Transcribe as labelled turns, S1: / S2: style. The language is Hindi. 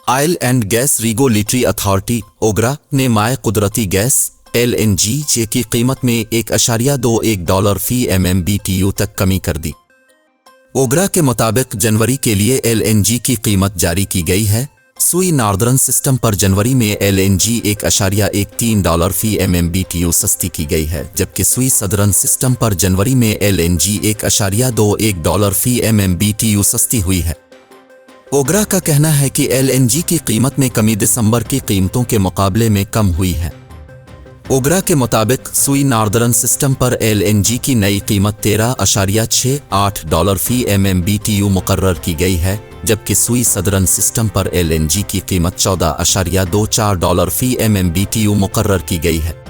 S1: Oil and gas regulatory authority OGRA ने माए कुदरती गैस LNG की कीमत में $1.21 फी MMBTU तक कमी कर दी। ओगरा के मुताबिक जनवरी के लिए LNG की कीमत जारी की गई है। सुई नॉर्दर्न सिस्टम पर जनवरी में LNG $1.13 फी MMBTU सस्ती की गई है, जबकि सुई सदर्न सिस्टम पर जनवरी में LNG $1.21 फी MMBTU सस्ती हुई है। ओगरा का कहना है कि LNG की कीमत में कमी दिसंबर की कीमतों के मुकाबले में कम हुई है। ओगरा के मुताबिक सुई नॉर्दर्न सिस्टम पर LNG की नई कीमत $13.68 फी MMBTU मुकर्रर की गई है, जबकि सुई सदर्न सिस्टम पर LNG की कीमत $14.24 फी MMBTU मुकर्रर की गई है।